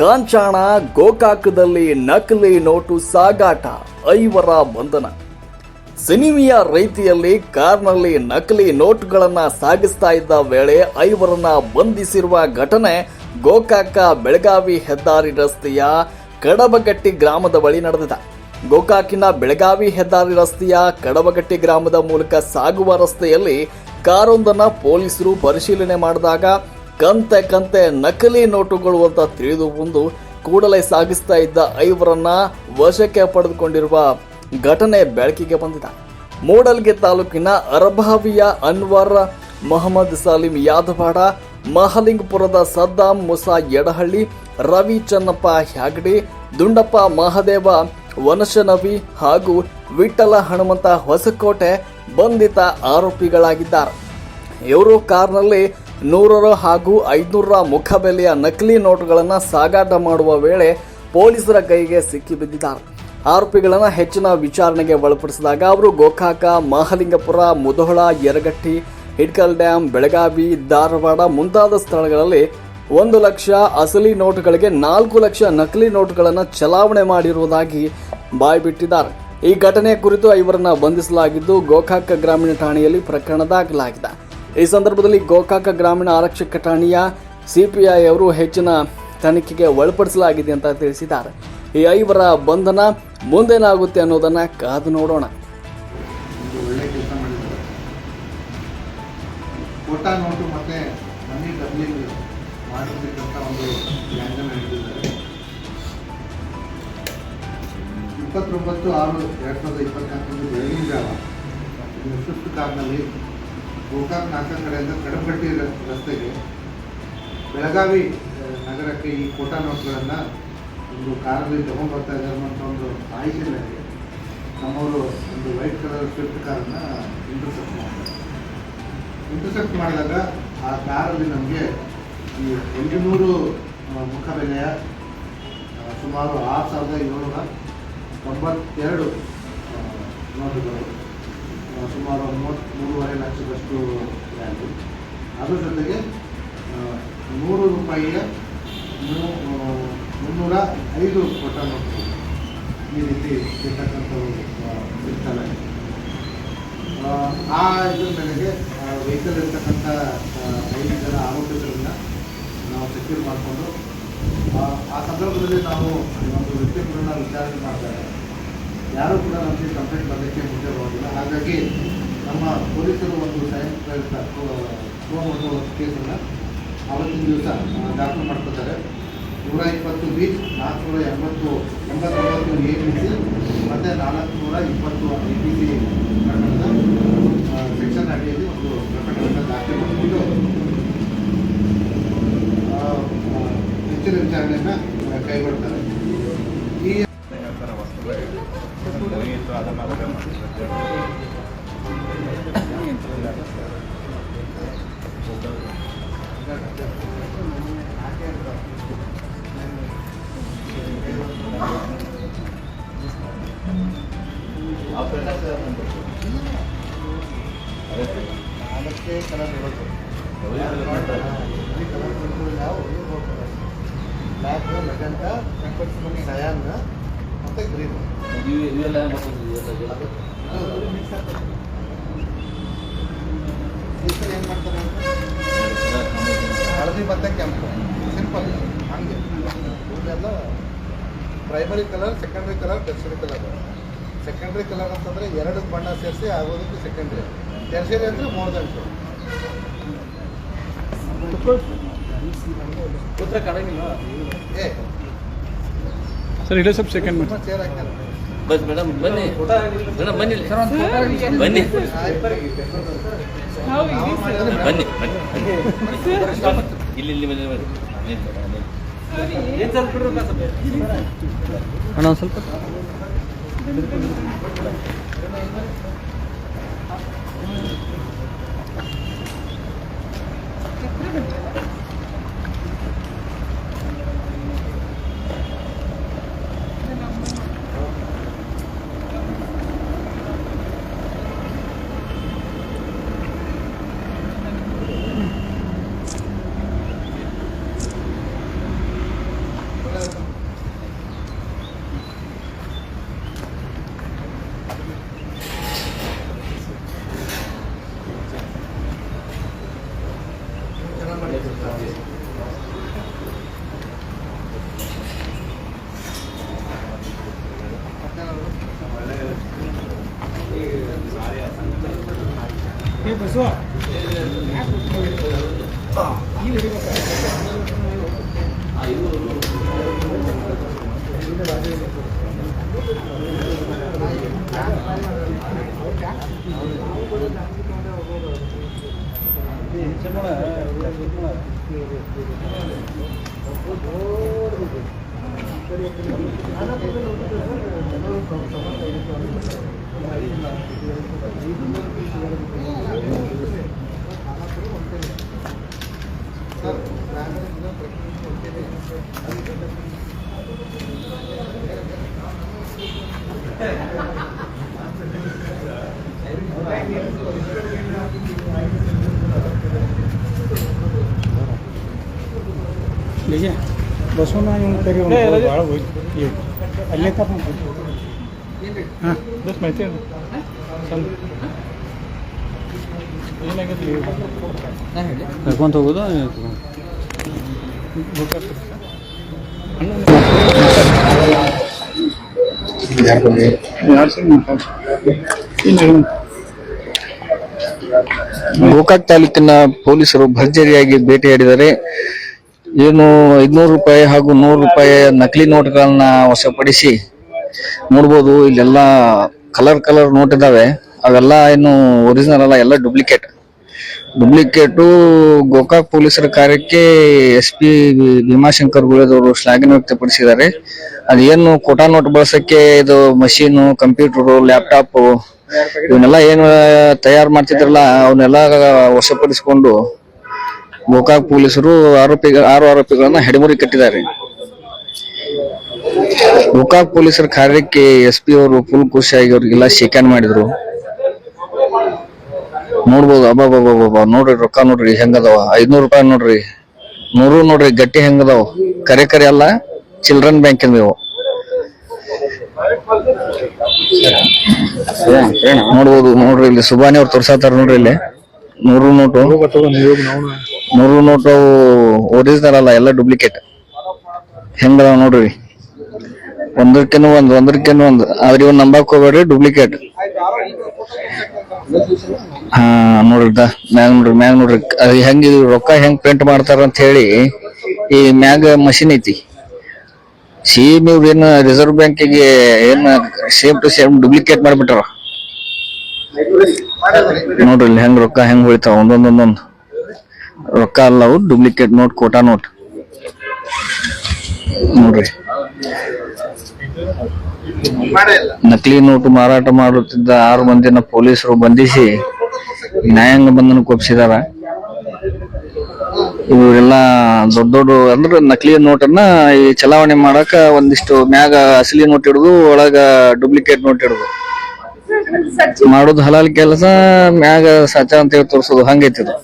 ಕಾಂಚಾಣ ಗೋಕಾಕದಲ್ಲಿ ನಕಲಿ ನೋಟು ಸಾಗಾಟ, 5 ಬಂಧನ. ಸಿನಿಮೀಯ ರೀತಿಯಲ್ಲಿ ಕಾರ್ನಲ್ಲಿ ನಕಲಿ ನೋಟುಗಳನ್ನು ಸಾಗಿಸ್ತಾ ಇದ್ದ ವೇಳೆ 5 ಬಂಧಿಸಿರುವ ಘಟನೆ ಗೋಕಾಕ ಬೆಳಗಾವಿ ಹೆದ್ದಾರಿ ರಸ್ತೆಯ ಕಡಬಗಟ್ಟಿ ಗ್ರಾಮದ ಬಳಿ ನಡೆದಿದೆ. ಗೋಕಾಕಿನ ಬೆಳಗಾವಿ ಹೆದ್ದಾರಿ ರಸ್ತೆಯ ಕಡಬಗಟ್ಟಿ ಗ್ರಾಮದ ಮೂಲಕ ಸಾಗುವ ರಸ್ತೆಯಲ್ಲಿ ಕಾರೊಂದನ್ನು ಪೊಲೀಸರು ಪರಿಶೀಲನೆ ಮಾಡಿದಾಗ ಕಂತೆ ನಕಲಿ ನೋಟುಗಳು ಅಂತ ತಿಳಿದು ಬಂದು ಕೂಡಲೇ ಸಾಗಿಸ್ತಾ ಇದ್ದ 5 ವಶಕ್ಕೆ ಪಡೆದುಕೊಂಡಿರುವ ಘಟನೆ ಬೆಳಕಿಗೆ ಬಂದಿದೆ. ಮೂಡಲ್ಗಿ ತಾಲೂಕಿನ ಅರಭಾವಿಯ ಅನ್ವರ್ ಮೊಹಮ್ಮದ್ ಸಲೀಂ ಯಾದವಾಡ, ಮಹಲಿಂಗಪುರದ ಸದ್ದಾಂ ಮುಸಾ ಯಡಹಳ್ಳಿ, ರವಿ ಚನ್ನಪ್ಪ ಹ್ಯಾಗಡಿ, ದುಂಡಪ್ಪ ಮಹದೇವ ವನಶನವಿ ಹಾಗೂ ವಿಠಲ ಹನುಮಂತ ಹೊಸಕೋಟೆ ಬಂಧಿತ ಆರೋಪಿಗಳಾಗಿದ್ದಾರೆ. ಇವರು ಕಾರ್ನಲ್ಲಿ 100 ಹಾಗೂ 500 ಮುಖಬೆಲೆಯ ನಕಲಿ ನೋಟುಗಳನ್ನು ಸಾಗಾಟ ಮಾಡುವ ವೇಳೆ ಪೊಲೀಸರ ಕೈಗೆ ಸಿಕ್ಕಿಬಿದ್ದಿದ್ದಾರೆ. ಆರೋಪಿಗಳನ್ನು ಹೆಚ್ಚಿನ ವಿಚಾರಣೆಗೆ ಒಳಪಡಿಸಿದಾಗ ಅವರು ಗೋಕಾಕ, ಮಹಲಿಂಗಪುರ, ಮುಧೋಳ, ಯರಗಟ್ಟಿ, ಹಿಡ್ಕಲ್ ಡ್ಯಾಂ, ಬೆಳಗಾವಿ, ಧಾರವಾಡ ಮುಂತಾದ ಸ್ಥಳಗಳಲ್ಲಿ 1 ಲಕ್ಷ ಅಸಲಿ ನೋಟುಗಳಿಗೆ 4 ಲಕ್ಷ ನಕಲಿ ನೋಟುಗಳನ್ನು ಚಲಾವಣೆ ಮಾಡಿರುವುದಾಗಿ ಬಾಯ್ಬಿಟ್ಟಿದ್ದಾರೆ. ಈ ಘಟನೆಯ ಕುರಿತು 5 ಬಂಧಿಸಲಾಗಿದ್ದು ಗೋಕಾಕ ಗ್ರಾಮೀಣ ಠಾಣೆಯಲ್ಲಿ ಪ್ರಕರಣ ದಾಖಲಾಗಿದೆ. ಈ ಸಂದರ್ಭದಲ್ಲಿ ಗೋಕಾಕ ಗ್ರಾಮೀಣ ಆರಕ್ಷಕ ಠಾಣೆಯ ಸಿಪಿಐ ಅವರು ಹೆಚ್ಚಿನ ತನಿಖೆಗೆ ಒಳಪಡಿಸಲಾಗಿದೆ ಅಂತ ತಿಳಿಸಿದ್ದಾರೆ. ಈ 5 ಬಂಧನ ಮುಂದೇನಾಗುತ್ತೆ ಅನ್ನೋದನ್ನ ಕಾದು ನೋಡೋಣ. ಒಳ್ಳೆ ಕೆಲಸ ಮಾಡಿದ್ದಾರೆ. ಕೋಟಾ ನೋಟು ಮತ್ತೆ ಮನಿ ಡಬ್ಲಿಂಗ್ ಮಾಡಿರ್ತಕ್ಕಂಥ ಒಂದು ವ್ಯಾಂಜನ ನಡೆದಿದ್ದಾರೆ. 29/6/2024 ಬೆಳಗಿನ ಜಾವ ಸ್ವಿಫ್ಟ್ ಕಾರ್ನಲ್ಲಿ ಗೋಕಾಕ್ ನಾಲ್ಕ ಕಡೆಯಿಂದ ಕಡಬಗಟ್ಟಿ ರಸ್ತೆಗೆ ಬೆಳಗಾವಿ ನಗರಕ್ಕೆ ಈ ಕೋಟಾ ನೋಟ್ಗಳನ್ನು ಒಂದು ಕಾರಲ್ಲಿ ತಗೊಂಡ್ಬರ್ತಾ ಇದ್ದಾರೆ ಅಂತ ಒಂದು ಮಾಹಿತಿ ಮೇರೆಗೆ ನಮ್ಮವರು ಒಂದು ವೈಟ್ ಕಲರ್ ಸ್ವಿಫ್ಟ್ ಕಾರನ್ನು ಇಂಟರ್ಸೆಪ್ಟ್ ಮಾಡಿದಾಗ ಆ ಕಾರಲ್ಲಿ ನಮಗೆ ಈ 800 ಮುಖಬೆಲೆಯ ಸುಮಾರು 6,792 ನೋಟುಗಳು, ಸುಮಾರು 33.5 ಲಕ್ಷದಷ್ಟು ವ್ಯಾಲ್ಯೂ. ಅದರ ಜೊತೆಗೆ 100 ರೂಪಾಯಿಯ 305 ಕೋಟಾ ನೋಟುಗಳು ಈ ರೀತಿ ಇರ್ತಕ್ಕಂಥವು ಸಿಗ್ತವೆ. ಆ ಇದ್ರ ಮೇಲೆಗೆ ವೆಹಿಕಲ್ ಇರ್ತಕ್ಕಂಥ 5 ಜನ ಆರೋಪಿಗಳನ್ನು ನಾವು ಸೆಕ್ಯೂರ್ ಮಾಡಿಕೊಂಡು ಆ ಸಂದರ್ಭದಲ್ಲಿ ನಾವು ಒಂದು ವ್ಯಕ್ತಿ ಕೂಡ ವಿಚಾರಣೆ ಮಾಡ್ತಾರೆ. ಯಾರೂ ಕೂಡ ನಮಗೆ ಕಂಪ್ಲೇಂಟ್ ಬರಲಿಕ್ಕೆ ಮುಂದೆ ಬರೋದಿಲ್ಲ. ಹಾಗಾಗಿ ನಮ್ಮ ಪೊಲೀಸರು ಒಂದು ಸಾಯಂಕಾಲ ಕೇಸನ್ನು ಅವತ್ತಿನ ದಿವಸ ದಾಖಲು ಮಾಡ್ಕೊತಾರೆ. 120 ಬೀಚ್, 489 APC ಮತ್ತು 420 IPC ಪ್ರಕರಣದ ಸೆಕ್ಷನ್ ಅಡಿಯಲ್ಲಿ ಒಂದು ಪ್ರಕರಣವನ್ನು ದಾಖಲೆ ಮಾಡಿಕೊಂಡು ಹೆಚ್ಚಿನ ವಿಚಾರಣೆಯನ್ನು ಕೈಗೊಳ್ತಾರೆ. ಈ ಅದಕ್ಕೆ ಕಲರ್ ಇರೋದು ಬ್ಲ್ಯಾಕ್, ಮೆಜೆಂಟ, ಸಯಾನ್ ಮತ್ತು ಗ್ರೀನ್ ಏನು ಮಾಡ್ತಾರೆ? ಹಳದಿ ಮತ್ತು ಕೆಂಪು ಸಿಂಪಲ್ ಹಂಗೆ. ಇವನ್ನೆಲ್ಲ primary colour, secondary colour, tertiary colour. Secondary colour ಅಂತಂದರೆ 2 ಬಣ್ಣ ಸೇರಿಸಿ ಆಗೋದಕ್ಕೆ ಸೆಕೆಂಡ್ರಿ. ಟೆರ್ಷರಿ ಅಂದರೆ ಮೋರ್ ದನ್ 2. ಸರ್ ಇಲ್ಲೇ ಸ್ವಲ್ಪ ಸೆಕೆಂಡ್ ಚೇರ್ ಹಾಕ್ತಾರೆ. ಬಸ್ ಮೇಡಮ್ ಬನ್ನಿ ಮೇಡಮ್ ಬನ್ನಿ ಬನ್ನಿ ಬನ್ನಿ ಇಲ್ಲಿ ಇಲ್ಲಿ ಬನ್ನಿ ಅಣ್ಣ ಒಂದು ಸ್ವಲ್ಪ लीजिए बसों में यूँ करिए भाड़ा वही ये अल्ले का हाँ बस माहिती आहे चल ಏನಾಗಿದೆ ಕರ್ಕೊಂತ ಹೋಗೋದು ಗೋಕಾಕ್ ತಾಲೂಕಿನ ಪೊಲೀಸರು ಭರ್ಜರಿಯಾಗಿ ಭೇಟಿಯಾಡಿದರೆ ಏನು 500 ರೂಪಾಯಿ ಹಾಗೂ 100 ರೂಪಾಯಿ ನಕಲಿ ನೋಟ್ಗಳನ್ನ ವಶಪಡಿಸಿ ನೋಡ್ಬೋದು. ಇಲ್ಲೆಲ್ಲ ಕಲರ್ ನೋಟ್ ಇದಾವೆ. ಅವೆಲ್ಲ ಏನು ಒರಿಜಿನಲ್ ಅಲ್ಲ, ಎಲ್ಲ ಡುಪ್ಲಿಕೇಟು. ಗೋಕಾಕ್ ಪೊಲೀಸರ ಕಾರ್ಯಕ್ಕೆ SP ಭೀಮಾಶಂಕರ್ ಗುಳೇದವರು ಶ್ಲಾಘನೆ ವ್ಯಕ್ತಪಡಿಸಿದ್ದಾರೆ. ಅದೇನು ಕೋಟಾ ನೋಟ್ ಬಳಸಕ್ಕೆ ಇದು ಮಷೀನು, ಕಂಪ್ಯೂಟರು, ಲ್ಯಾಪ್ಟಾಪ್ ಇವನ್ನೆಲ್ಲ ಏನು ತಯಾರು ಮಾಡ್ತಿದ್ರಲ್ಲ ಅವನ್ನೆಲ್ಲ ವಶಪಡಿಸಿಕೊಂಡು ಗೋಕಾಕ್ ಪೊಲೀಸರು 6 ಆರೋಪಿಗಳನ್ನ ಹೆಡಮುರಿ ಕಟ್ಟಿದ್ದಾರೆ. ಗೋಕಾಕ್ ಪೊಲೀಸರ ಕಾರ್ಯಕ್ಕೆ SP ಅವರು ಫುಲ್ ಖುಷಿಯಾಗಿ ಅವ್ರಿಗೆಲ್ಲ ಶೇಖರಣೆ ಮಾಡಿದ್ರು. ನೋಡ್ಬೋದು. ಅಬ್ಬಾ ನೋಡ್ರಿ ರೊಕ್ಕ ನೋಡ್ರಿ ಹೆಂಗದಾವ. 500 ರೂಪಾಯಿ ನೋಡ್ರಿ, 100 ನೋಡ್ರಿ ಗಟ್ಟಿ ಹೆಂಗದಾವ. ಕರೆ ಅಲ್ಲ, ಚಿಲ್ಡ್ರನ್ ಬ್ಯಾಂಕ್ ಇವು ನೋಡ್ಬೋದು. ಇಲ್ಲಿ ಸುಬಾನಿ ಅವ್ರು ತೋರ್ಸಾತಾರ ನೋಡ್ರಿ. ಇಲ್ಲಿ 100 ನೋಟು ಒರಿಜಿನಲ್ ಅಲ್ಲ, ಎಲ್ಲ ಡುಪ್ಲಿಕೇಟ್ ಹೆಂಗದಾವ ನೋಡ್ರಿ. ಒಂದಕ್ಕಿನ್ನು ಒಂದು ಆದ್ರೆ ಇವ್ ನಂಬಕ್ ಹೋಗ್ಬೇಡ್ರಿ, ಡುಪ್ಲಿಕೇಟ್. ಹಾ ನೋಡ್ರಿ ಮ್ಯಾಗ ನೋಡ್ರಿ ಅದು ಹೆಂಗ್ ರೊಕ್ಕ ಹೆಂಗ್ ಪ್ರಿಂಟ್ ಮಾಡ್ತಾರ ಅಂತ ಹೇಳಿ ಈ ಮ್ಯಾಗ ಮಷಿನ್ ಐತಿ. ಸೇಮ್ ಇವ್ರ ಏನ್ ರಿಸರ್ವ್ ಬ್ಯಾಂಕಿಗೆ ಏನ್ ಸೇಮ್ ಟು ಸೇಮ್ ಡುಪ್ಲಿಕೇಟ್ ಮಾಡ್ಬಿಟ್ಟಾರ ನೋಡ್ರಿ. ಇಲ್ಲಿ ಹೆಂಗ್ ರೊಕ್ಕ ಹೆಂಗ್ ಹೊಳಿತಾವ. ಒಂದೊಂದೊಂದೊಂದು ರೊಕ್ಕ ಅಲ್ಲ, ಅವು ಡುಪ್ಲಿಕೇಟ್ ನೋಟ್, ಕೋಟಾ ನೋಟ್ ನೋಡ್ರಿ. ನಕಲಿ ನೋಟು ಮಾರಾಟ ಮಾಡುತ್ತಿದ್ದ 6 ಮಂದಿನ ಪೊಲೀಸರು ಬಂಧಿಸಿ ನ್ಯಾಯಾಂಗ ಬಂಧನಕ್ಕೆ ಒಪ್ಪಿಸಿದಾರ. ಇವರೆಲ್ಲ ದೊಡ್ಡ ಅಂದ್ರೆ ನಕಲಿ ನೋಟನ್ನ ಈ ಚಲಾವಣೆ ಮಾಡಕ ಒಂದಿಷ್ಟು ಮ್ಯಾಗ ಅಸಲಿ ನೋಟ್ ಹಿಡಿದು ಒಳಗ ಡುಪ್ಲಿಕೇಟ್ ನೋಟ್ ಹಿಡಿದು ಮಾಡೋದು ಹಲಾಲ್ ಕೆಲಸ. ಮ್ಯಾಗ ಸಚ ಅಂತ ಹೇಳಿ ತೋರ್ಸೋದು, ಹಂಗೈತಿದು.